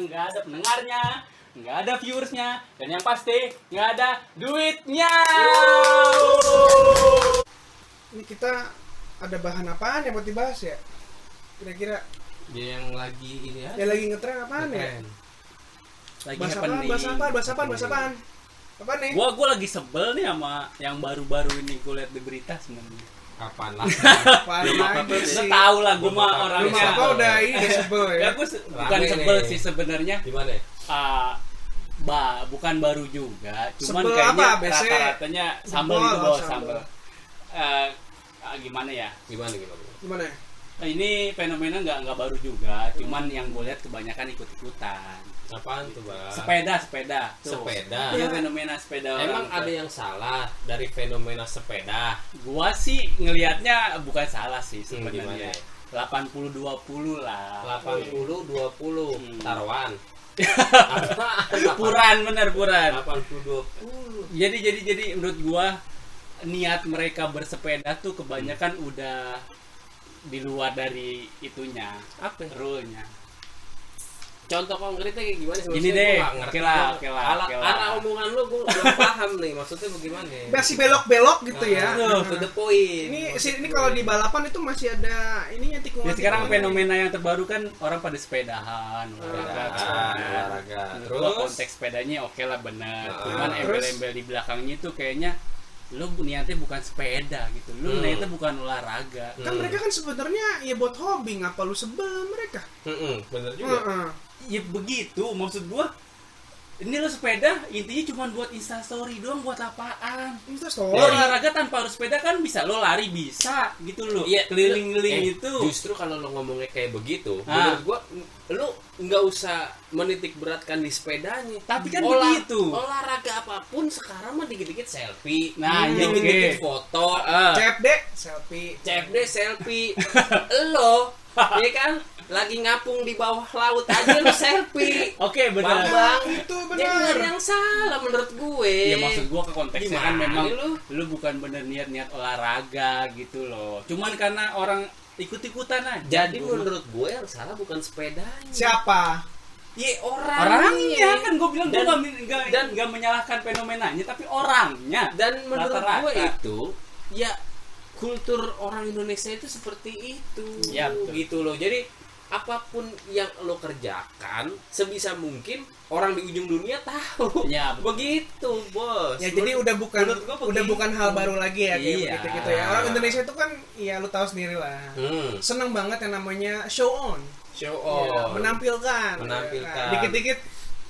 nggak ada pendengarnya, nggak ada viewersnya, dan yang pasti nggak ada duitnya. Ini kita ada bahan apaan yang buat dibahas ya? Kira-kira Dia yang lagi ini ya. yang lagi ngetren apaan ya? Lagi Bahas happening. apaan? Apa nih? Gua lagi sebel nih sama yang baru-baru ini gue liat di berita sebenarnya. Kapan lah? Apaan lagi Lo sih? tau lah gue mah Belum orangnya. Rumah apa udah ini udah sebel ya? Ya gue bukan Rame sebel nih. sih sebenarnya. Di mana? Bukan baru juga, cuman Sebel kayaknya apa, BC? rata-ratanya sambel Jempol, gitu bawah sambel. sambel. Gimana ya? Gimana? Gimana? Ini fenomena nggak baru juga, cuman yang gue lihat kebanyakan ikut-ikutan. Apaan tuh, Bang? Sepeda tuh. Sepeda. Iya, fenomena sepeda Emang orang. ada yang salah dari fenomena sepeda? Gua sih ngelihatnya bukan salah sih sebenarnya. Gimana? 80-20 lah. 80-20 taruhan. Puran bener puran. 80-20. Jadi menurut gua niat mereka bersepeda tuh kebanyakan udah di luar dari itunya, Apa? rule-nya. Contoh konkretnya kayak gimana sih? Gini Maksudnya deh, gua nggak ngerti. oke lah. Arah omongan lu gue belum paham nih. Maksudnya bagaimana? Masih belok-belok gitu ya. To the point. Ini kalau di balapan itu masih ada ininya tikungan. Ya sekarang fenomena yang terbaru kan orang pada sepedahan, olahraga. Terus Terus konteks sepedanya oke lah bener. Nah, Cuman terus? embel-embel di belakangnya itu kayaknya lu niatnya bukan sepeda gitu. Lu niatnya bukan olahraga. Kan mereka kan sebenarnya ya buat hobi, ngapa lu sebel mereka? bener juga. Heeh. Ya begitu maksud gua. Ini lo sepeda intinya cuma buat instastory doang, buat apaan? Insta Lo story. olahraga tanpa harus sepeda kan bisa, lo lari bisa gitu lo. Iya, Keliling-keliling itu. Justru kalau lo ngomongnya kayak begitu, Ah. menurut gua lo nggak usah menitik beratkan di sepedanya. Tapi kan begitu. Olahraga apapun sekarang mah dikit-dikit selfie, Nah, iya, dikit-dikit oke. foto, CFD, selfie. CFD selfie. Lo, ya kan, lagi ngapung di bawah laut aja lo selfie. Oke, benar. Bang, Itu jadi nggak ada benar. yang salah menurut gue. Ya maksud gua ke konteksnya kan Gimana memang lu? lu bukan bener niat olahraga gitu loh. Cuman karena orang ikut-ikutan aja. Jadi Gua- menurut gue yang salah bukan sepedanya. Siapa? Ya orangnya kan gue bilang Dan- gue nggak menyalahkan fenomenanya tapi orangnya. Dan menurut Rata-rata. gue itu ya kultur orang Indonesia itu seperti itu. Ya, betul. Gitu loh. Jadi apapun yang lo kerjakan sebisa mungkin orang di ujung dunia tahu. Ya, betul. Begitu, Bos. Ya jadi udah bukan menurut gua begitu. hal baru lagi ya kayak Iya. begitu-gitu ya. Orang Indonesia itu kan ya lu tahu sendiri lah. Seneng banget yang namanya show on. Show Ya, on. menampilkan. Menampilkan. Nah, dikit-dikit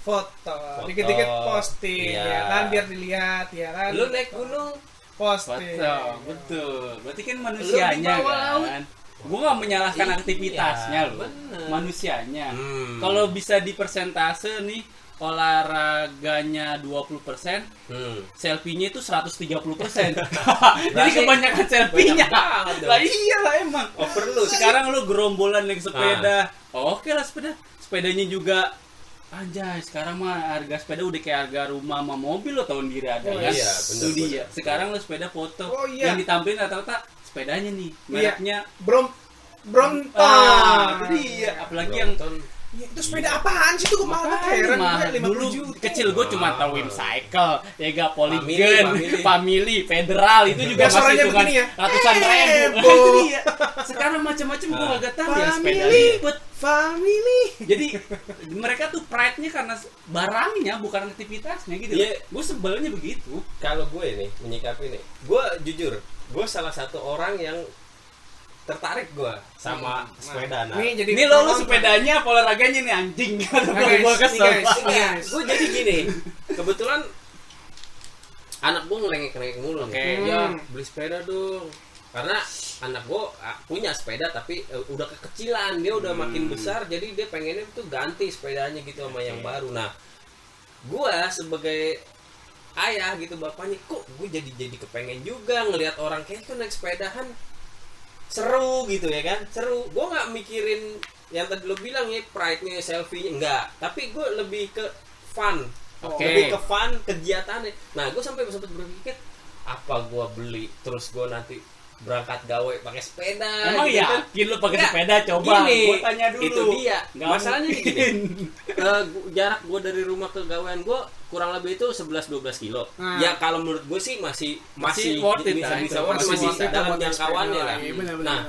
foto, dikit-dikit posting Iya. ya kan biar dilihat ya kan. Lu naik gunung posting. Betul. Berarti kan manusianya Lu di bawah laut. kan. Gue gak menyalahkan Iya, aktivitasnya loh. bener. Manusianya. Hmm. Kalau bisa di persentase nih olahraganya 20%, selfie-nya itu 130%. Jadi Berarti kebanyakan selfie-nya. banyak banget dong. Lah iyalah emang. Overload. Sekarang lu gerombolan naik sepeda. Oke lah sepeda. Sepedanya juga anjay, sekarang mah harga sepeda udah kayak harga rumah sama mobil lo tahun diri ada Oh, kan. iya, Itu bener, dia. bener. Sekarang lo sepeda foto. Oh, iya. Yang ditampilin rata-rata sepedanya nih. Mereknya Brompton. itu dia. Apalagi yang Brompton. Ya, itu sepeda apaan sih tuh mahal banget heran Makanya, gue 50 dulu juta. kecil gue cuma tahu Wimcycle, Ega Polygon, Family. Family, Federal itu juga Yang masih suaranya hitungan begini ya. ratusan ribu. Bo. Itu dia. Sekarang macam-macam gue agak tahu ya sepeda Family. lipat. Family. Jadi mereka tuh pride-nya karena barangnya bukan aktivitasnya gitu. Iya. Gue sebelnya begitu. Kalau gue nih menyikapi nih, gue jujur, gue salah satu orang yang tertarik gue sama sepeda. Nah, Nih jadi Ini lo penonton. sepedanya apa olahraganya nih anjing. Nah, Gue guys, kesel. nih, guys. Yes. gue jadi gini, kebetulan anak gue ngerengek mulu. Oke. Nih. Ya beli sepeda dong, karena anak gue punya sepeda tapi udah kekecilan, dia udah makin besar, jadi dia pengennya tuh ganti sepedanya gitu sama yang baru. Nah, gue sebagai ayah gitu bapaknya, kok gue jadi kepengen juga ngelihat orang kayak tuh naik sepedahan seru gitu ya kan, seru. Gue nggak mikirin yang tadi lo bilang ya pride-nya, selfie-nya, enggak, tapi gue lebih ke fun. Oke. Lebih ke fun kegiatannya. Nah, gue sampai sempat berpikir apa gue beli terus gue nanti berangkat gawe pakai sepeda. Emang gitu kan. yakin lu pakai Nggak, sepeda? Coba gini, gua tanya dulu. Itu dia. Nggak Masalahnya mungkin. gini. Jarak gue dari rumah ke gawean gue kurang lebih itu 11-12 kilo. Nah. Ya kalau menurut gue sih masih worth it bisa lah, bisa itu. worth it, Masih masih bisa dalam buat jangkauannya sepeda. lah. Iya, benar-benar. Nah,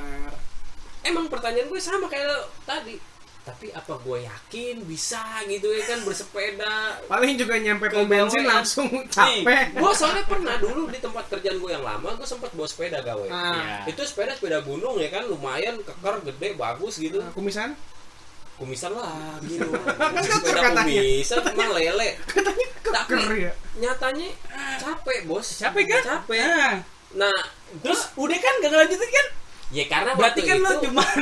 emang pertanyaan gue sama kayak lo tadi. Tapi apa gue yakin bisa gitu ya kan bersepeda? Paling juga nyampe pom Ke bensin gawean. langsung capek. Gue soalnya pernah dulu di tempat kerjaan gue yang lama gue sempat bawa sepeda gawe. Ah. Itu sepeda gunung ya kan lumayan keker gede bagus gitu. Kumisan? Kumisan lah gitu. Keker Sepeda katanya. kumisan emang lele. Tapi Keker ya. nyatanya capek bos. Capek kan? Capek. Nah, Nah terus udah kan gak ngelanjutin kan? ya karena Berarti waktu kan lo itu, cuman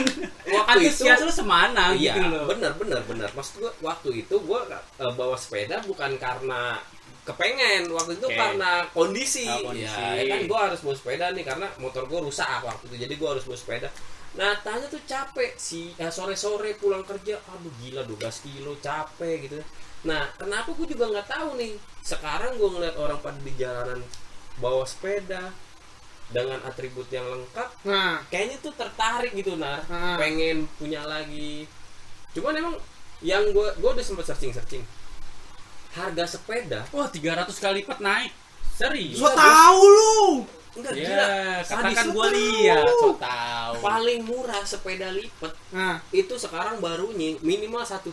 waktu antusias itu- lo semana iya gitu loh. benar. Maksud gue waktu itu gue bawa sepeda bukan karena kepengen, waktu itu Oke. karena kondisi. Oh, kondisi. Ya kan gue harus bawa sepeda nih karena motor gue rusak waktu itu, jadi gue harus bawa sepeda. Nah tanya tuh capek sore-sore pulang kerja, aduh gila 12 kilo capek gitu. Nah kenapa gue juga nggak tahu nih, sekarang gue ngeliat orang pada di jalanan bawa sepeda dengan atribut yang lengkap, Nah, kayaknya tuh tertarik gitu Ah. pengen punya lagi. Cuman emang yang gue udah sempet searching harga sepeda Wah, 300 kali lipat naik. Serius. so tahu lu. enggak Ya, gila katakan sadis. gua lihat, so tahu. Paling murah sepeda lipat Nah, itu sekarang barunya minimal 1,7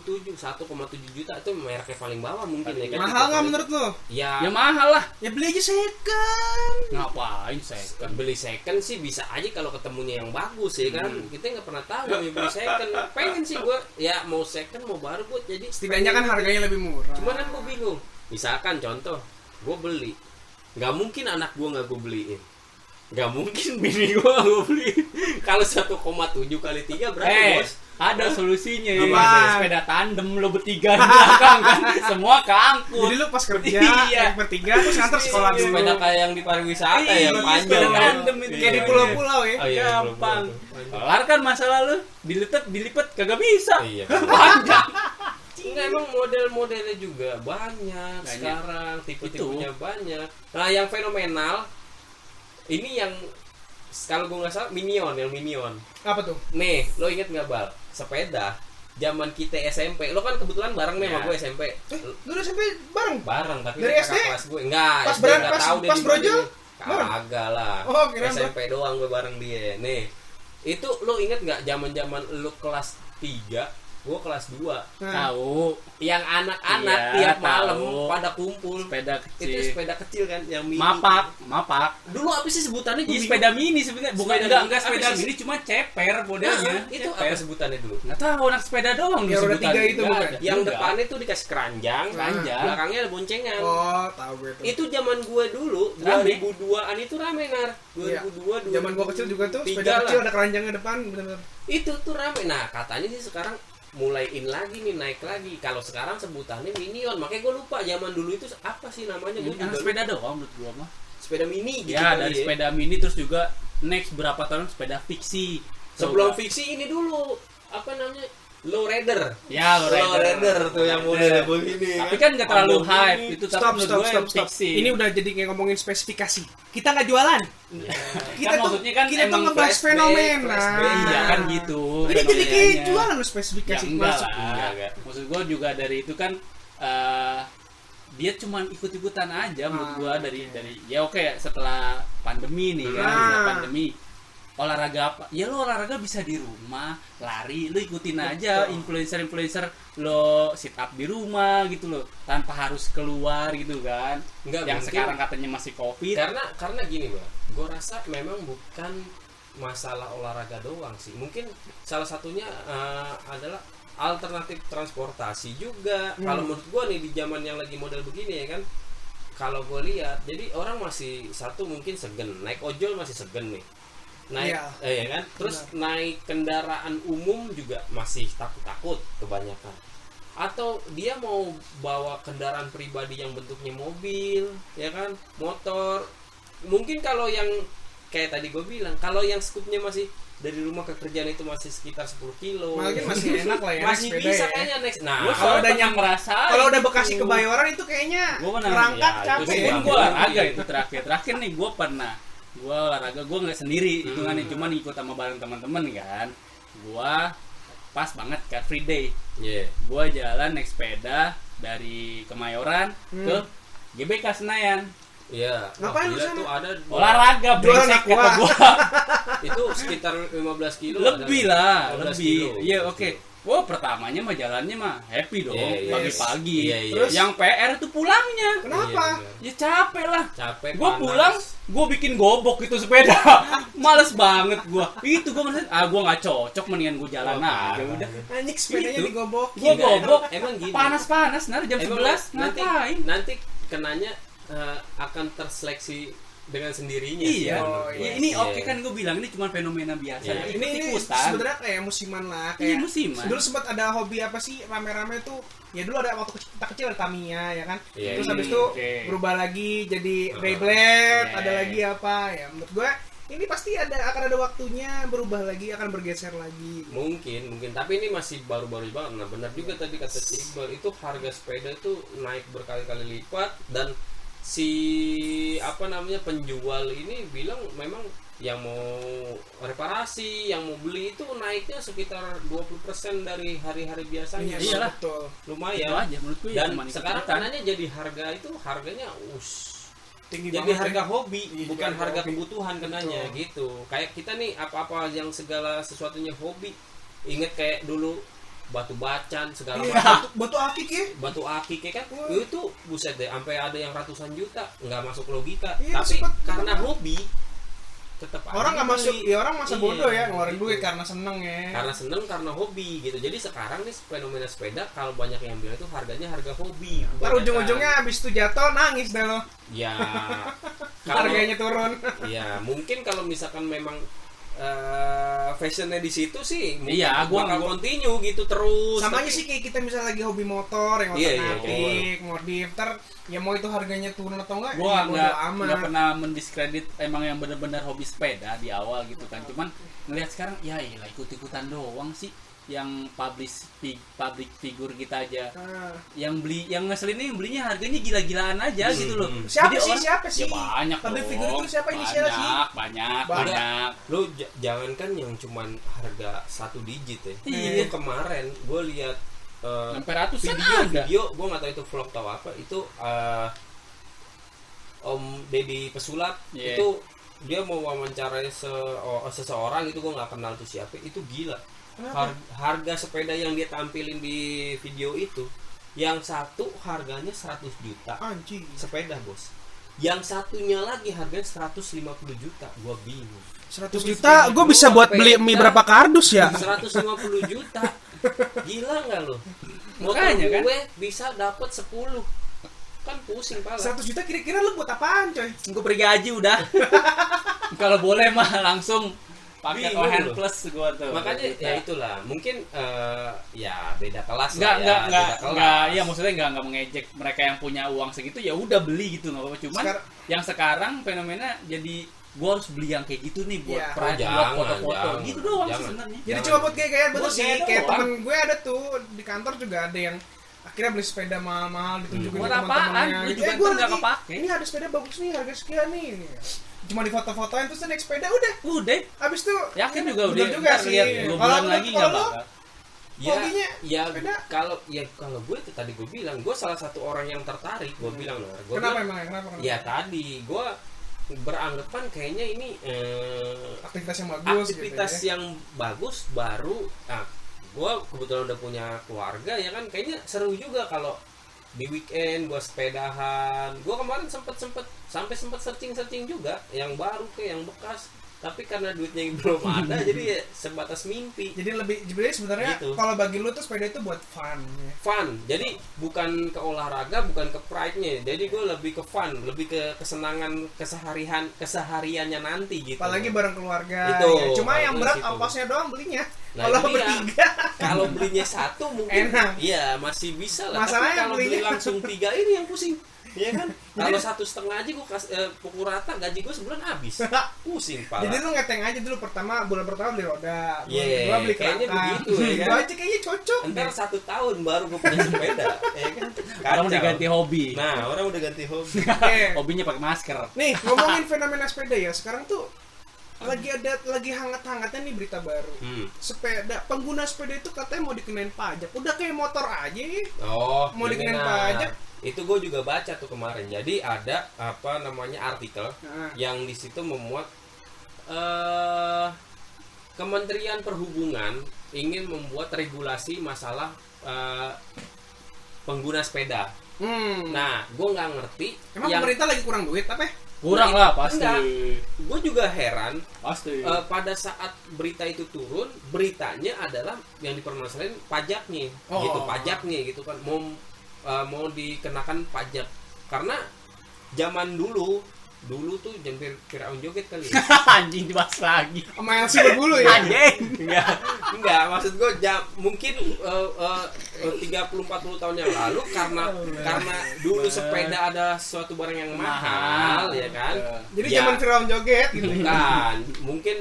juta, itu mereknya paling bawah mungkin ya kan. mahal nggak menurut lu? Ya, Ya mahal lah. Ya beli aja second. Ngapain second? beli second sih bisa aja kalau ketemunya yang bagus ya kan. Kita nggak pernah tahu namanya beli second. Pengen sih gue ya mau second mau baru gue jadi Setidaknya kan harganya lebih murah. cuman kan gue bingung. Misalkan contoh gue beli, nggak mungkin anak gue nggak gue beliin, nggak mungkin bini gue nggak gue beliin. Kalau 1,7 kali 3 berarti bos. Ada solusinya. Apa? Sepeda tandem lo bertiga di belakang kan. Semua keangkut. Jadi lu pas kerja Iya. naik bertiga terus nganter sekolah dulu. Sepeda kayak yang di pariwisata Iya, yang panjang sepeda kan. tandem itu. Kayak di Iya, pulau-pulau ya. Oh, iya, Gampang. pulau-pulau. Kelar kan masalah lu. Dilipet kagak bisa. Iya. Panjang. Enggak, emang model-modelnya juga banyak Banyak. sekarang, tipe-tipenya banyak. Nah, yang fenomenal ini yang kalau gue nggak salah Minion. Apa tuh? Nih, lo inget nggak Bal? Sepeda zaman kita SMP. Lo kan kebetulan bareng nih sama Iya. gue SMP. Lu udah sampai bareng? Bareng tapi Dari dia SD? kakak kelas gue. Enggak, Pas SD beran- nggak pas- tahu dia pas di mana brojol? dia. Kagak lah. Oh, kirain SMP doang gue bareng dia. Nih, itu lo inget nggak zaman-zaman lo kelas 3, gue kelas 2. Nah, Tahu. Yang anak-anak Iya, tiap malam tahu. pada kumpul. Sepeda Itu kecil. sepeda kecil kan yang mini. Mapak. Dulu apa sih sebutannya? Iya, Gua sepeda mini sebenarnya. Bukan Sepeda enggak mini. sepeda Apa sih? mini, cuma ceper bingung. modelnya. Nah, itu Ceper. apa sebutannya dulu? Nggak tahu, anak sepeda doang Yang roda 3 itu bukan? Yang Enggak. depannya tuh dikasih keranjang, Keranjang. belakangnya ada boncengan. oh, tahu gue tuh. Itu zaman gue dulu, Rame. 2002-an itu rame Nar. 2002, Iya. Zaman gua kecil juga tuh 2003 sepeda kecil lah. ada keranjangnya depan, benar-benar. Itu tuh rame. Nah, katanya sih sekarang mulai in lagi nih, naik lagi. Kalau sekarang sebutannya Minion. Makanya gue lupa zaman dulu itu apa sih namanya. Gue Anak juga sepeda doang menurut gua mah. sepeda mini gitu Ya, kali dari sepeda mini terus juga next berapa tahun sepeda fiksi. Sebelum Coba. fiksi ini dulu apa namanya? Low rider. Ya, low rider. tuh yang model begini. Tapi kan nggak terlalu Ambil hype ini. itu, tapi menurut gue yang fiksi. Ini udah jadi kayak ngomongin spesifikasi. Kita nggak jualan. Kan maksudnya kan kita tuh emang ngebahas flashback, fenomena. flashback. iya kan gitu. Ini jadi kayak fenomenanya. jualan lu Ya spesifikasi enggak masuk. lah. Enggak. Maksud gue juga dari itu kan dia cuma ikut-ikutan aja menurut gue dari ya oke setelah pandemi nih kan, Ah. setelah pandemi olahraga apa? Ya lo olahraga bisa di rumah, lari, lo ikutin aja influencer lo sit up di rumah gitu loh, tanpa harus keluar gitu kan. Enggak, yang mungkin sekarang katanya masih Covid. karena gini, Bang. Gue rasa memang bukan masalah olahraga doang sih. Mungkin salah satunya adalah alternatif transportasi juga. Kalau menurut gue nih di zaman yang lagi model begini ya kan, kalau gue lihat, jadi orang masih satu mungkin segen naik ojol, masih segen nih naik Iya. ya kan, terus naik kendaraan umum juga masih takut kebanyakan, atau dia mau bawa kendaraan pribadi yang bentuknya mobil ya kan, motor. Mungkin kalau yang kayak tadi gue bilang, kalau yang skupnya masih dari rumah ke kerjaan itu masih sekitar 10 kilo. Malah masih enak lah ya. Masih naik sepeda bisa ya. kayaknya next. Nah, Gue kalau udah yang merasa Kalau udah Bekasi Kebayoran itu kayaknya Gue pernah berangkat ya, capek. itu sih Gue Bang. olahraga itu terakhir nih gue pernah Gua olahraga gua nggak sendiri, hitungannya cuman ikut sama bareng teman-teman kan. Gua pas banget Car Free Day. Iya. Gua jalan naik sepeda dari Kemayoran ke GBK Senayan. Iya. Ngapain lu Gila sana? tuh ada Olahraga Jualan brengsek aqua. kata gua. itu sekitar 15 kilo. Lebih ada. lah, 15 lebih. kilo. Iya, oke. Wah, pertamanya mah jalannya mah happy dong, Iya, iya, pagi-pagi. iya, iya. Terus yang PR itu pulangnya. Kenapa? Iya, Ya capek lah. capek, Gue panas. pulang, gue bikin gobok itu sepeda. Males banget gue. Itu gue merasa, gue nggak cocok, mendingan gue jalan Oh, aja parah. udah. Anjing sepedanya Gitu. digobok. Gue Enggak, gobok, emang gini. panas-panas, jam Emang 11 ngapain? nanti kenanya akan terseleksi dengan sendirinya sih. Iya, Oh, iya. ini Iya. oke kan gue bilang ini cuma fenomena biasa. Iya. Ini ikutan. sebenarnya kayak musiman lah, Iya, kayak musiman. dulu sempat ada hobi apa sih rame-rame tuh, ya dulu ada waktu kita kecil ada Tamiya ya kan, Iya, terus iya. habis itu Oke. berubah lagi jadi Beyblade, Iya. ada lagi apa ya, menurut gua ini pasti akan ada waktunya berubah lagi, akan bergeser lagi. Mungkin tapi ini masih baru-baru banget. Nah benar juga tadi kata si Iqbal, itu harga sepeda itu naik berkali-kali lipat, dan si penjual ini bilang memang yang mau reparasi, yang mau beli itu naiknya sekitar 20% dari hari-hari biasanya. Iya, Iyalah. betul. Itu Lumayan. aja menurut gue. Dan cuma sekarang ikut-ikutan. karena jadi harganya Tinggi jadi banget harga ya. hobi, Iya, bukan harga harga hobi. kebutuhan kenanya gitu. Kayak kita nih apa-apa yang segala sesuatunya hobi. Ingat kayak dulu batu bacan segala Iya, macam. batu akik ya. Batu akik ya kan, Wah. itu buset deh, sampai ada yang ratusan juta, nggak masuk logika. Iya, Tapi sempet. karena hobi tetap Orang nggak masuk, ya orang masa Iya, bodoh ya ngeluarin gitu. duit karena seneng ya. Karena seneng, karena hobi gitu. Jadi sekarang nih fenomena sepeda, kalau banyak yang bilang itu harganya harga hobi. Ntar kebanyakan. ujung-ujungnya habis itu jatuh nangis deh lo. Ya kalau Harganya turun. ya mungkin kalau misalkan memang fashionnya di situ sih mungkin Iya, gua bakal continue gitu terus. Sama aja Tapi- sih kayak kita misalnya lagi hobi motor yang Iya, iya, otomatik, modif, ntar ya mau itu harganya turun atau enggak, Gue ya bodo amat. nggak pernah mendiskredit emang yang benar-benar hobi sepeda di awal gitu kan, cuman ngelihat sekarang ya iyalah ikut-ikutan doang sih, yang public figure kita aja Nah, yang ngeselin ini, yang belinya harganya gila-gilaan aja gitu loh. Siapa Jadi sih, orang- siapa sih? Ya banyak Public dong. figure itu siapa inisialnya sih? Banyak. Lu jangankan yang cuman harga 1 digit ya. Iya. Itu kemarin gue lihat Sampai ratusan ada. video gue nggak tahu itu vlog atau apa, itu Om Deddy Pesulap. Iya. Itu dia mau wawancarai seseorang, itu gue nggak kenal tuh siapa, itu gila. Harga sepeda yang dia tampilin di video itu, yang satu harganya 100 juta anjing. sepeda bos, yang satunya lagi harganya 150 juta. Gua bingung, 100 juta, gue bisa buat beli mie berapa kardus ya? 150 juta gila nggak lo? Motor Makanya, kan? gue bisa dapat 10, kan pusing pala. 100 juta kira-kira lu buat apaan coy? Gue pergi gaji udah. Kalau boleh mah langsung pakai Bingung OHN loh. Plus gue tuh. Makanya ya itulah, mungkin ya beda kelas Enggak, lah ya, beda kelas. iya maksudnya enggak mengejek mereka yang punya uang segitu, ya udah beli gitu nggak apa-apa. Cuman yang sekarang fenomena jadi gua harus beli yang kayak gitu nih buat Iya. buat Jangan, foto-foto jangan, gitu doang sih jangan. sebenarnya. Jadi Jangan. cuma buat gaya-gayaan betul Buat sih. gaya Kayak doang. temen gue ada tuh di kantor juga ada yang akhirnya beli sepeda mahal-mahal ditunjukin Buat ke apaan? teman-temannya. Lu juga gua ntar nggak lagi, kepake. Ini ada sepeda bagus nih, harga sekian nih. Cuma di foto-fotoin terus naik sepeda udah. Udah, Abis itu yakin juga bener udah juga ntar sih. lihat 2 bulan Kalau lagi lu- nggak kalau lu- bakal. Ya, hobinya ya sepeda. kalau gue itu tadi gue bilang, gue salah satu orang yang tertarik. Gue bilang, gue Kenapa bilang, emang ya? Kenapa? ya tadi gue beranggapan kayaknya ini Aktivitas yang bagus aktivitas gitu ya. yang bagus baru. Nah, gue kebetulan udah punya keluarga ya kan, kayaknya seru juga kalau di weekend gue sepedahan. Gue kemarin sempet searching juga yang baru kayak yang bekas, tapi karena duitnya belum ada jadi ya sebatas mimpi. Jadi sebenarnya Gitu. kalau bagi lu tuh sepeda itu buat fun ya. Fun, jadi bukan ke olahraga, bukan ke pride-nya, jadi gue lebih ke fun, lebih ke kesenangan kesehariannya nanti gitu. Apalagi bareng keluarga. Itu, ya. Cuma yang bagus berat itu. ongkosnya doang belinya. Nah, Kalau itu dia. bertiga. Kalau belinya satu mungkin Enak. iya masih bisa lah. Masalahnya Tapi kalau beli belinya- langsung 3 ini yang pusing. Iya kan? Kalau 1,5 aja gue pukul rata gaji gue sebulan habis. Pusing pala. Jadi lu ngeteng aja dulu bulan pertama beli roda, bulan Iya, kedua beli kayaknya kerangka. begitu, ya kan? Itu aja kayaknya cocok. Ntar 1 tahun baru gue punya sepeda, ya kan? Orang udah Kacau. ganti hobi. Nah, orang udah ganti hobi. Oke. Hobinya pakai masker. Nih, ngomongin fenomena sepeda ya. Sekarang tuh lagi hangat-hangatnya nih berita baru. Sepeda, pengguna sepeda itu katanya mau dikenain pajak. Udah kayak motor aja ya. Oh, Mau ini dikenain nah. pajak. Itu gue juga baca tuh kemarin. Jadi ada apa namanya artikel Nah. yang di situ memuat Kementerian Perhubungan ingin membuat regulasi masalah pengguna sepeda. Nah, gue nggak ngerti. Emang pemerintah lagi kurang duit apa ya? Kurang lah pasti. Gue juga heran. Pasti. Pada saat berita itu turun, beritanya adalah yang dipermasalahin pajaknya, Oh. gitu, pajaknya gitu kan, mau dikenakan pajak karena zaman dulu tuh jangan Firaun joget kali ya. Anjing dibahas lagi. Sama yang si berbulu ya? Anjing. Enggak, maksud gue mungkin 30-40 tahun yang lalu karena dulu sepeda ada suatu barang yang mahal ya kan. Jadi Ya, zaman Firaun joget gitu. bukan, mungkin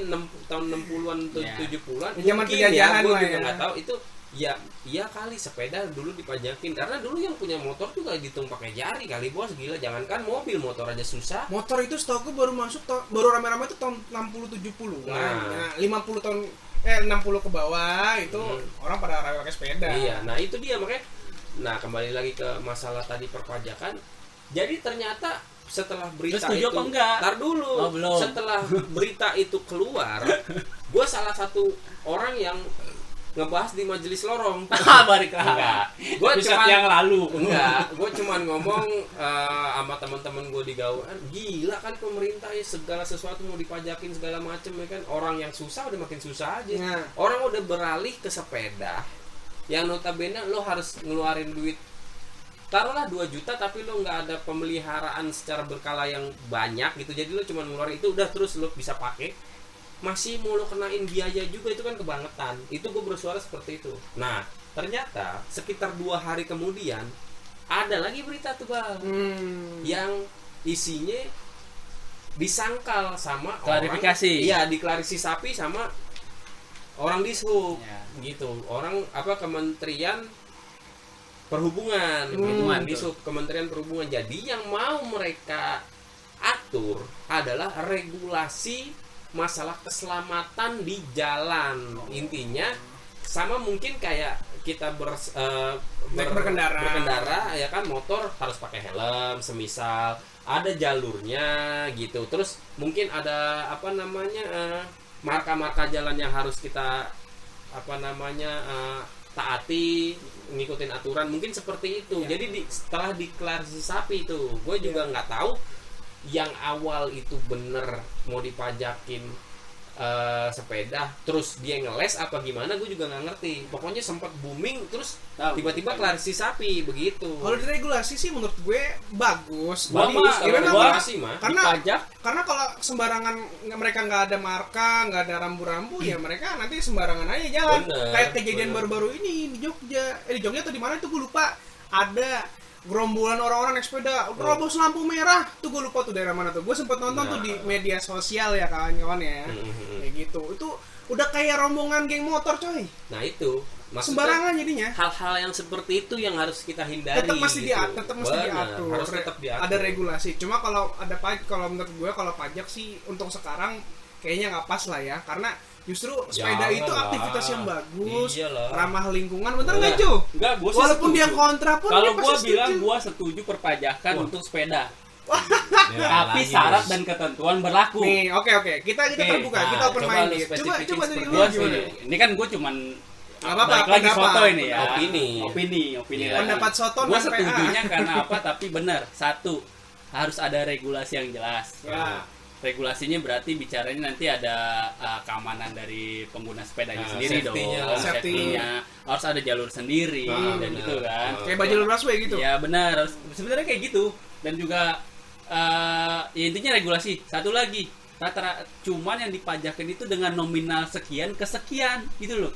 tahun 60-an atau Ya. 70-an. Ya, zaman mungkin penjajahan gue lah juga ya. nggak tahu itu. Ya, iya kali sepeda dulu dipajakin karena dulu yang punya motor tuh gak dihitung pakai jari kali bos, gila, jangankan mobil, motor aja susah. Motor itu setahu gue baru masuk baru rame-rame itu tahun 60-70. Nah, 50 tahun 60 ke bawah itu orang pada rame pakai sepeda. Iya, nah itu dia makanya. Nah, kembali lagi ke masalah tadi perpajakan. Jadi ternyata setelah berita Terus setuju itu, apa enggak? tar dulu. Oh, belum. Setelah berita itu keluar, gue salah satu orang yang ngebahas di majelis lorong. Balik lah. Enggak. Gue Episode cuman yang lalu. Enggak, gue cuman ngomong sama teman-teman gue di gauan, gila kan pemerintah ya segala sesuatu mau dipajakin segala macem ya kan, orang yang susah udah makin susah aja. Nah. Orang udah beralih ke sepeda, yang notabene lo harus ngeluarin duit, taruhlah 2 juta tapi lo nggak ada pemeliharaan secara berkala yang banyak gitu, jadi lo cuma ngeluarin itu udah terus lo bisa pakai. Masih mau lo kenain biaya juga, itu kan kebangetan. Itu gue bersuara seperti itu. Nah, ternyata sekitar 2 hari kemudian ada lagi berita tuh bang, yang isinya disangkal sama Klarifikasi. orang, iya diklarifikasi sama orang dishub, Ya. gitu. Orang apa Kementerian Perhubungan, dishub Kementerian Perhubungan. Jadi yang mau mereka atur adalah regulasi masalah keselamatan di jalan. Intinya sama mungkin kayak kita berkendara ya kan, motor harus pakai helm semisal, ada jalurnya gitu. Terus mungkin ada apa namanya marka-marka jalan yang harus kita apa namanya taati, ngikutin aturan, mungkin seperti itu. Jadi setelah diklarifikasi itu, gue juga nggak tahu yang awal itu bener mau dipajakin sepeda terus dia ngeles apa gimana, gue juga nggak ngerti. Pokoknya sempat booming terus tiba-tiba klarifikasi begitu. Kalau diregulasi sih menurut gue bagus. Gua Bagus. mah- Ya memang gua- regulasi mah karena Dipajak. karena kalau sembarangan mereka nggak ada marka, nggak ada rambu-rambu, ya mereka nanti sembarangan aja jalan. Bener, Kayak kejadian bener. baru-baru ini di Jogja. Di Jogja atau di mana itu gue lupa. Ada gerombolan orang-orang naik sepeda, terobos lampu merah. Tuh gue lupa tuh daerah mana tuh. Gue sempet nonton tuh di media sosial ya kawan-kawan ya. Kayak gitu. Itu udah kayak rombongan geng motor coy. Nah itu maksudnya Sembarangan jadinya. hal-hal yang seperti itu yang harus kita hindari. Tetap mesti gitu. tetap mesti Bener, diatur. harus tetap diatur. Ada regulasi. Cuma kalau ada kalau menurut gue kalau pajak sih untuk sekarang kayaknya nggak pas lah ya, karena justru sepeda Jangan itu lah. aktivitas yang bagus, Iyalah. ramah lingkungan, bener nggak Nah, Cu? Enggak, gue sih Walaupun setuju. dia kontra pun Kalau dia gue pasti bilang setuju. gue setuju perpajakan Wah. untuk sepeda, Ya, tapi lagi, syarat Bos. dan ketentuan berlaku. Nih, oke. Kita Oke, terbuka, nah, kita open coba mind lu nih. spesifikin Coba dari seperti lu Gua gimana? sih, ini kan gue cuman Nggak apa-apa, balik lagi pendapat. soto ini ya. Opini. Opini Iya. lagi. Pendapat soto Gue dan PA. setujunya karena apa? Tapi benar. Satu, harus ada regulasi yang jelas. Ya. Regulasinya berarti bicaranya nanti ada keamanan dari pengguna sepedanya Nah, sendiri dong. safety-nya lah. Safety-nya. Harus ada jalur sendiri Nah, dan benar. gitu kan. Kayak baju busway gitu. Ya benar, sebenarnya kayak gitu. Dan juga ya intinya regulasi. Satu lagi, cuman yang dipajakin itu dengan nominal sekian ke sekian gitu loh.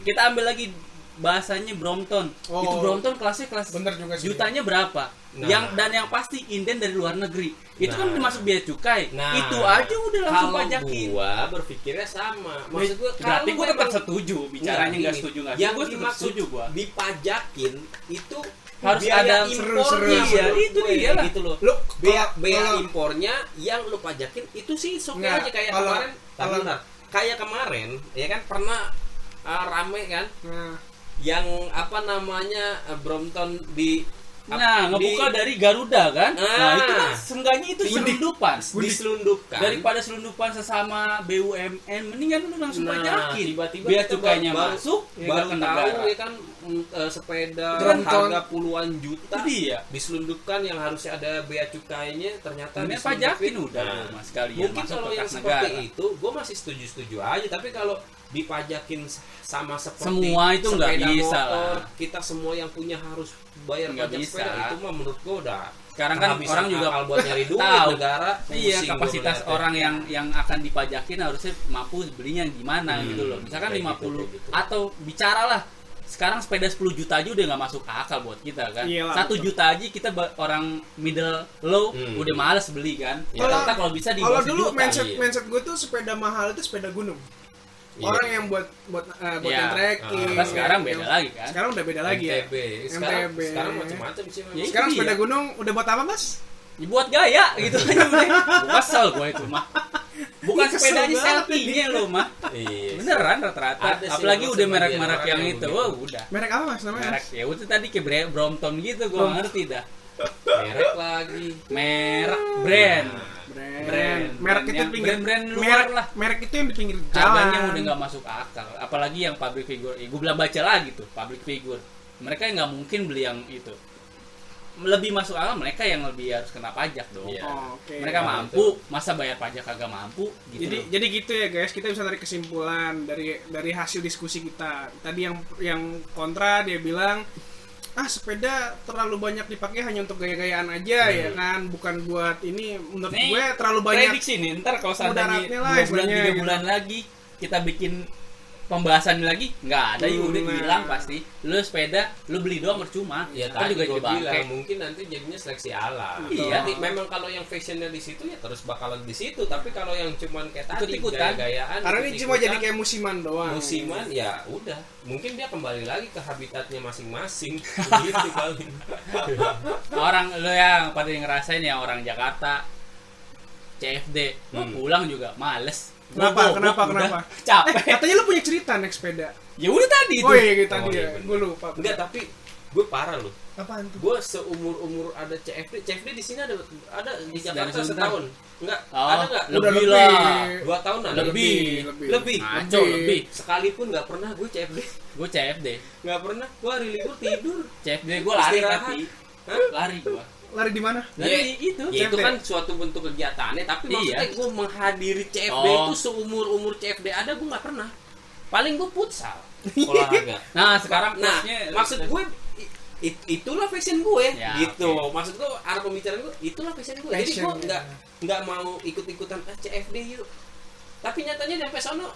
Kita ambil lagi bahasanya Brompton. Oh. Itu Brompton kelasnya Bener juga sih. jutanya berapa? Nah. Yang pasti inden dari luar negeri. Itu kan Nah. termasuk biaya cukai. Nah, Itu aja udah langsung kalau pajakin. gua berpikirnya sama. Maksud gua Berarti kalau gua tetap memang- setuju, bicaranya enggak gini, setuju enggak. Yang Gua tetap dimaksud setuju gua. dipajakin itu Harus biaya ada impornya. seru-seru. Iya, menurut itu gue, dia lah. gitu loh. Lu Biaya kalau- impornya yang lu pajakin itu sih oke Nggak, aja kayak kalau- kemarin. kalau- Bentar. Kayak kemarin ya kan pernah rame kan Nah, yang apa namanya Brompton di ngebuka dari Garuda kan? Nah, itu kan Nah. seenggaknya itu Di- selundupan. diselundupkan Daripada selundupan sesama BUMN, mendingan lu langsung Nah, pajakin. tiba-tiba Biar kita cukainya baru- masuk, ya baru ke tahu negara. ya kan sepeda Brompton. harga puluhan juta Itu dia. diselundupkan yang harusnya ada bea cukainya ternyata Ini diselundupin. pajakin udah Nah, lu, Mas, sekalian mungkin masuk kalau ke yang kas seperti negara. itu gue masih setuju aja, tapi kalau dipajakin sama seperti Semua itu nggak sepeda bisa motor, lah. kita semua yang punya harus bayar Nggak pajak bisa. sepeda, itu mah menurut gue udah Sekarang kan kehabisan orang juga akal buat nyari duit tahu. negara. Iya, pusing kapasitas gua ngeliatnya. orang yang akan dipajakin harusnya mampu belinya gimana gitu loh. Misalkan kayak 50 gitu, kayak gitu. atau bicaralah sekarang sepeda 10 juta aja udah nggak masuk akal buat kita kan. Iyalah, 1 betul. juta aja kita orang middle low udah males beli kan. Iya. Kalau bisa di kalau bawah dulu sejuta. iya. mindset gue tuh sepeda mahal itu sepeda gunung. Iya. Orang yang buat Iya. yang trekking. Nah, sekarang beda yang- lagi kan. Sekarang udah beda lagi ya. MTB. Sekarang, MTB. sekarang macam-macam sih memang. Ya, Sekarang itu sepeda dia. gunung udah buat apa, Mas? Dibuat gaya gitu aja udah. Kesel gue itu mah. Bukan Ih, kesel sepedanya banget selfie-nya lo mah. Iya. Beneran rata-rata. Ada sih Apalagi emang udah sebagian merek-merek orang yang yang itu. begitu. Wah, udah. Merek apa, Mas, namanya? Merek ya udah tadi kayak Brompton gitu gue ngerti dah. Merek lagi. Merek brand. Brand. Merek itu Yang di pinggir brand-brand luar merek lah. Merek itu yang di pinggir jalan. Harganya udah nggak masuk akal. Apalagi yang public figure. Gue bilang baca lagi tuh public figure. Mereka nggak mungkin beli yang itu. Lebih masuk akal mereka yang lebih harus kena pajak dong. Iya. Oh, oke. Mereka Nah, mampu, masa bayar pajak kagak mampu gitu. Jadi gitu ya guys, kita bisa tarik kesimpulan dari hasil diskusi kita. Tadi yang kontra dia bilang sepeda terlalu banyak dipakai hanya untuk gaya-gayaan aja ya kan, bukan buat ini. Menurut Nih, gue terlalu banyak. prediksi nih, ntar kalau seandainya mudaratnya lah 2 bulan istilahnya 3 gitu. bulan lagi kita bikin pembahasan lagi nggak ada ya udah Nah. hilang pasti. Lu sepeda lu beli doang percuma. Ya Kan tadi juga gue jadi bangke. bilang mungkin nanti jadinya seleksi alam. Iya. Nanti memang kalau yang fashionnya di situ ya terus bakalan di situ. Tapi kalau yang cuman kayak tadi Ikut-ikutan. gaya-gayaan, Karena ini cuma ikut-ikutan, jadi kayak musiman doang. musiman ya udah. Mungkin dia kembali lagi ke habitatnya masing-masing. Gitu kali. Orang lu yang pada yang ngerasain ya orang Jakarta CFD, lu pulang juga males. Kenapa? Gua Kenapa? udah Kenapa? Capek. Katanya lu punya cerita naik sepeda. Ya udah tadi Oh tuh. iya gitu tadi Oh, iya, ya. bener. Gue lupa. Enggak, tapi gue parah loh. Apaan tuh? Gue seumur-umur ada CFD di sini ada di Jakarta Dari sebentar. setahun. Enggak, Oh, ada enggak? Udah lebih lebih. lah. 2 tahunan. Lebih. Lebih. Ngaco lebih. Sekalipun nggak pernah gue CFD. Gue CFD. Nggak pernah. Gue hari libur tidur. CFD gue lari Istirahat. tapi Hah? lari gue. Lari di mana? Dari itu. Ya itu CFD. kan suatu bentuk kegiatannya. Tapi maksudnya Iya. gue menghadiri CFD Oh. itu seumur-umur CFD ada gue nggak pernah. Paling gue futsal olahraga. Nah, sekarang Nah, plusnya maksud gue itulah fashion gue Ya, gitu. oke. Maksud gue arah pembicaraan gue itulah fashion gue. Jadi Fashion, gue nggak mau ikut-ikutan CFD yuk. Tapi nyatanya sampai sono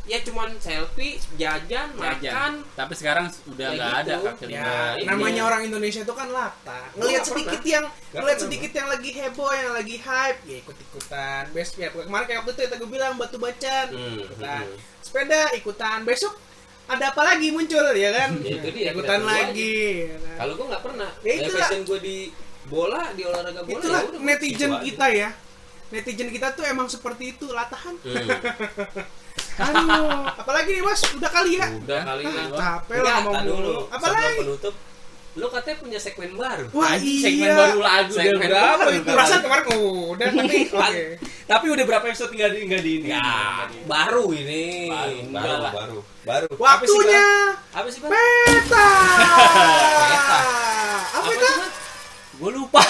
ya cuman selfie, jajan, makan. Tapi sekarang udah Ya nggak gitu. ada kaki lima. Ya, ini. namanya orang Indonesia itu kan lata. Gua Ngelihat nggak sedikit pernah. yang Nggak ngelihat pernah, sedikit yang lagi heboh, yang lagi hype, ya ikut-ikutan. Best ya, kemarin kayak waktu itu ya gue bilang batu bacan, ikutan. Sepeda ikutan. Besok ada apa lagi muncul ya kan? Ya, itu dia, ikutan kita tunggu lagi. ya kan? Kalau gue nggak pernah. Ya, itulah. Fashion gue di bola, di olahraga bola. Itulah ya udah, netizen gitu aja. kita ya. Netizen kita tuh emang seperti itu, latahan. Hmm. Aduh, apalagi nih Mas, udah kali ya? Udah kali Ah, lah. capek Enggak, lah ngomong tar dulu. Sebelum Apalagi? penutup, lu katanya punya segmen baru. Wah, Anjing, iya. segmen baru lagu udah Segmen berapa baru itu? Perasaan kemarin udah tapi oke. Tapi udah berapa episode nggak di ini? Ya, baru ini. Baru, enggak lah. Baru. Waktunya Apa sih, Bang? peta. Peta. Apa Apa itu? sih, Bang? Gue lupa.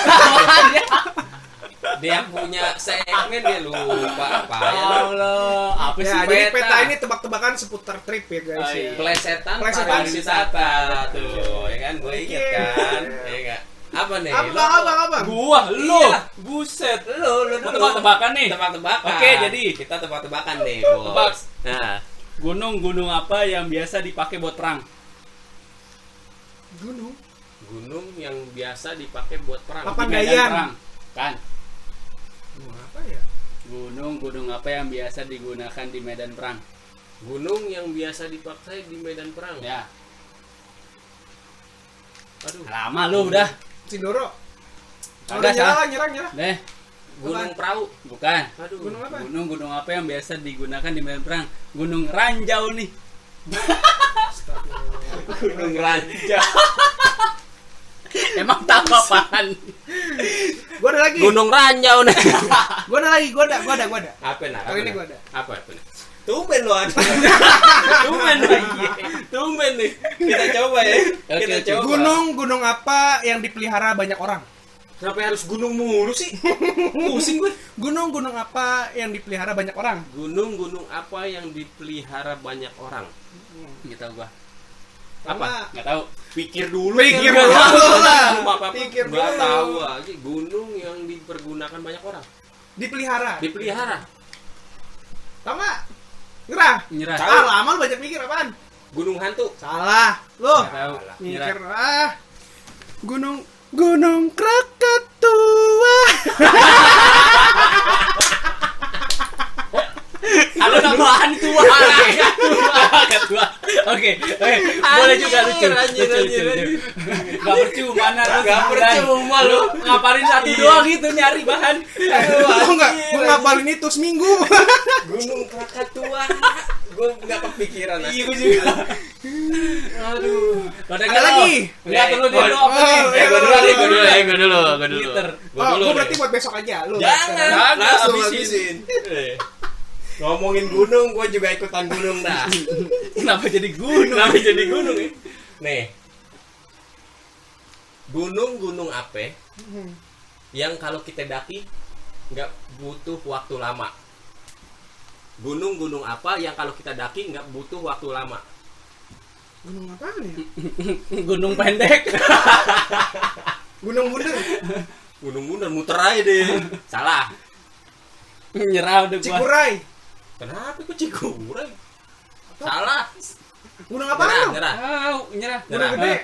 Dia punya segmen dia lupa apa ya. Allah, apa sih Ya, jadi peta? peta ini tebak-tebakan seputar trip ya guys. Oh, ya. iya. Plesetan Plesetan pariwisata tuh, ya kan? Gue inget kan, ya enggak? Apa nih? Apa? Gua, lu. Iya. Buset. Lu Mau dulu. tebak-tebakan nih. Tebak-tebakan. Oke, jadi kita tebak-tebakan nih, Tebak. Bos. Nah, gunung apa yang biasa dipakai buat perang? Gunung. gunung yang biasa dipakai buat perang. Apa? Di medan Pandayan. perang. Kan? Gunung apa ya? Gunung apa yang biasa digunakan di medan perang? Gunung yang biasa dipakai di medan perang. Ya. Aduh. Lama lu udah. Sindoro. Kagak, Nyerang. Deh, Gunung perahu. bukan. Aduh. Gunung apa? Gunung apa yang biasa digunakan di medan perang? Gunung Ranjau nih. Gunung Ranjau. Emang tahu apaan? Gua ada lagi. Gunung Ranjau nih. Gua ada. Apa nah? Kali ini gua ada. Apa nah? Tumben lo ada. Tumben nih. Kita coba ya. Kita Oke. coba. Gunung apa yang dipelihara banyak orang? Kenapa harus gunung mulu sih? Pusing gue. Gunung apa yang dipelihara banyak orang? Gunung apa yang dipelihara banyak orang? Nggak tahu gua. Apa? Nggak tahu. Pikir dulu. Pikir kan? dulu lah. Apa? Pikir Nggak dulu. tahu aja. Gunung yang dipergunakan banyak orang. Dipelihara. Dipelihara. Tahu nggak? Nyerah. Nyerah. Tahu. Ah, lama lu banyak mikir apaan? Gunung hantu. Salah. Lu Nggak tahu. mikir Nyerah. Gunung Krakatau. Ada tambahan tua. Tua. Oke. Boleh juga lucu. Anjir. Gak percuma nah lu. Nggak percuma, lu. Ngapain satu Iya. doang gitu nyari bahan. Tahu nggak? Gua ngapalin itu seminggu. Gunung Krakatau. Gue nggak kepikiran. Iya gua juga. Aduh. Ada lagi? Lihat dulu dia lu apa nih? Oh, iya, Gue dulu. Twitter. Gua berarti buat besok aja. Lu. Jangan, Langsung habisin. Ngomongin gunung, gue juga ikutan gunung dah. Kenapa jadi gunung? Kenapa jadi gunung ya? Nih, gunung apa yang kalau kita daki nggak butuh waktu lama? Gunung apa yang kalau kita daki nggak butuh waktu lama? Gunung apaan ya? Gunung pendek. Gunung Bunder. Gunung bundar muter aja deh. Salah. Nyerah udah gua. Cikuray. Kenapa kok Cikuray? Salah. Gunung apaan lu? Nyerah. Nyerah. Gunung gede.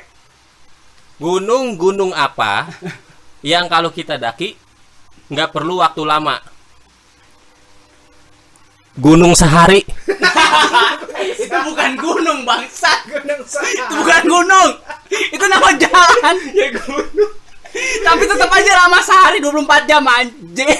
Gunung apa yang kalau kita daki nggak perlu waktu lama? Gunung sehari. Itu bukan gunung bangsat. Gunung Itu bukan gunung. Itu nama jalan. Ya gunung. Tapi tetap aja lama sehari 24 jam anjing.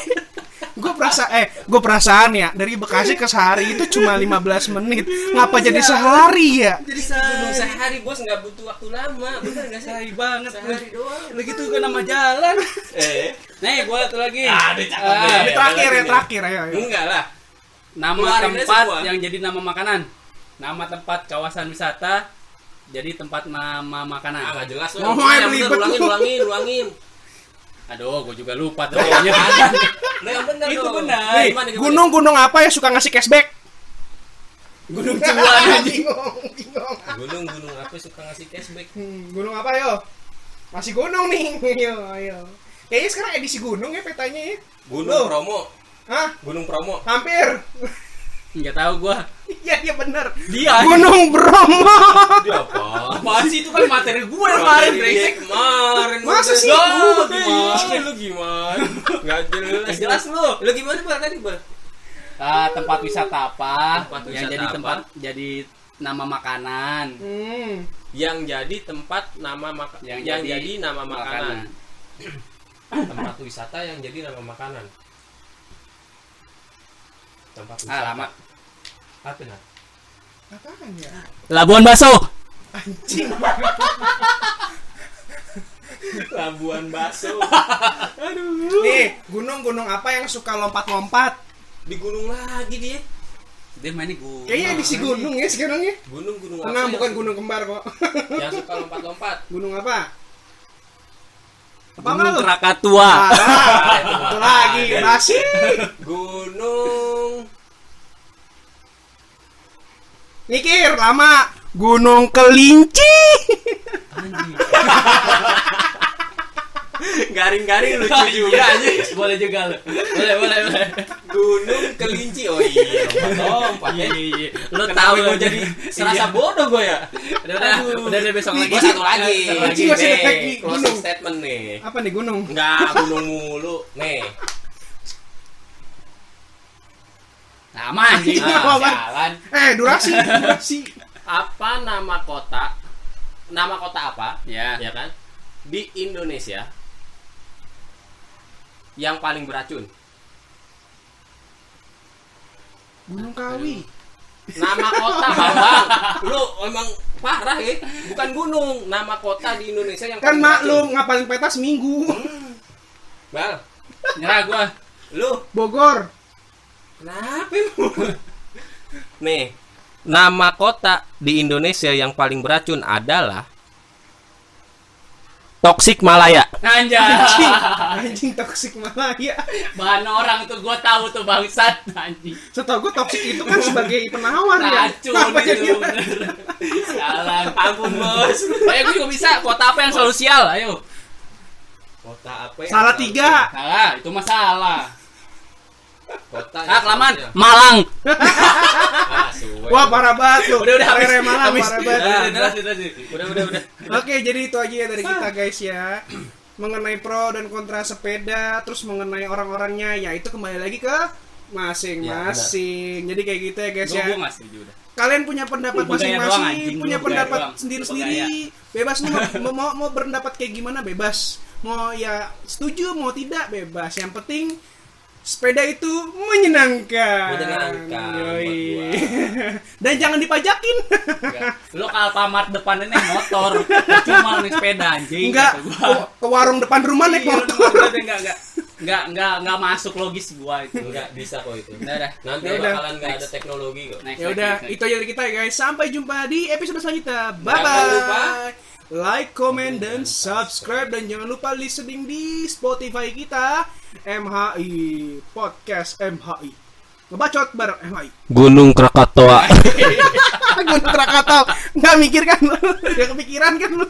Gue perasaan ya dari Bekasi ke Sehari itu cuma 15 menit. Ngapa jadi sehari ya? Jadi gunung sehari bos nggak butuh waktu lama, bener nggak sih? Sehari banget. Sehari doang. Lagi tuh kan nama jalan. Nih, gua satu lagi. Aduh, cakep deh. Ini terakhir ayo. Enggak lah. Nama Keluarin aja tempat semua. yang jadi nama makanan. Nama tempat kawasan wisata jadi tempat nama makanan. Ah nggak jelas Ngomong Yang aja bener, belibet. ulangin. Aduh, gua juga lupa tuh pokoknya. Lo yang bener Itu dong. benar. Nih, Gimana? gunung apa yang suka ngasih cashback? Gunung Cuan anjing. Bingung. Gunung apa suka ngasih cashback? Gunung apa yo? Masih gunung nih. Ayo. Kayaknya sekarang edisi gunung ya petanya ya. Gunung Loh. promo. Hah? Gunung promo. Hampir. Enggak tahu gua. Iya bener. Dia Gunung Bromo. Dia apa? apaan sih itu kan materi gua yang kemarin brengsek. Kemarin. Masa sih? Lo Gimana? Lu gimana? Enggak jelas. Nggak jelas lu. Lu gimana Bang tadi, Bang? Tempat wisata apa Tempat yang wisata jadi apa? tempat jadi nama makanan. Yang jadi tempat nama Yang yang jadi jadi nama makanan. makanan. Tempat wisata yang jadi nama makanan. Tempat wisata. Lama. Apa nah? Apaan ya? Labuan Baso. Anjing. Labuan Baso. Nih, gunung apa yang suka lompat-lompat? Di gunung lagi dia. Dia mainnya gua. Kayaknya edisi gunung ya sekarang ya. Gunung apa? Enggak, yang bukan suka- gunung kembar kok. Yang suka lompat-lompat. Gunung apa? Apa Gunung enggak lu? Krakatau. Itu lagi masih. Gunung Mikir lama. Gunung Kelinci. Garing-garing lucu Oh, juga iya, aja. boleh juga lo. Boleh. Gunung kelinci. Oh iya, lompat ya. Iya. Lo Kenapa tahu gua lo jadi serasa bodoh gue ya? udah besok lagi. Gua satu lagi. Lucu masih ada lagi. Nih, Gunung. closing statement nih. Apa nih gunung? Enggak, gunung mulu. Nih. Sama anjing. Apa, Bang? Jalan. Durasi. Apa nama kota? Nama kota apa? Ya. Ya kan? Di Indonesia yang paling beracun. Gunung Kawi. Nama kota, Bang. Lu emang parah ya. Bukan gunung, nama kota di Indonesia yang Kan paling maklum ngapalin peta seminggu. Bang, Nyerah gua. lu Bogor. kenapa lu? Nih, nama kota di Indonesia yang paling beracun adalah Toksik Malaya. Anjing toksik Malaya. Bahan orang tuh gua tahu tuh bangsat anjing. Setahu gue toksik itu kan sebagai penawar ya. Racun Apa itu. jadi- Bener. Salah. Ampun, Bos. Ayo gue juga bisa. Kota apa yang selalu sial? Ayo. Kota apa ya? Salah 3. Salah, itu masalah. Kota Ah, kelamaan. yang- Malang. Ah, suwe. Wah parah banget lu. Udah habis. Rere Malang Habis. parah banget. Udah. Oke, jadi itu aja ya dari kita guys ya. Mengenai pro dan kontra sepeda, terus mengenai orang-orangnya, ya itu kembali lagi ke masing-masing. Jadi kayak gitu ya guys ya. Gue nggak setuju udah. Kalian punya pendapat Lu bergaya doang, masing-masing, anjing. punya Lu bergaya pendapat doang. sendiri-sendiri. Bebas lu mau berpendapat kayak gimana bebas. Mau ya setuju, mau tidak bebas. Yang penting sepeda itu menyenangkan. Menyenangkan buat Yoi. gua. Dan jangan dipajakin. Lo ke Alfamart depan ini naik motor, cuma naik sepeda anjing. Enggak, kata gua. ke warung depan rumah naik Iya, motor. enggak masuk logis gua itu. Enggak bisa kok itu. Udah. Nanti Yaudah. bakalan enggak ada teknologi kok. Next, Ya udah, next. itu aja dari kita ya guys. Sampai jumpa di episode selanjutnya. Bye Jangan lupa bye. Like, comment, dan subscribe, dan jangan lupa listening di Spotify kita MHI Podcast MHI. Ngebacot bareng MHI. Gunung Krakatoa. Gue Krakatau nggak mikir kan lu? Nggak kepikiran kan lu?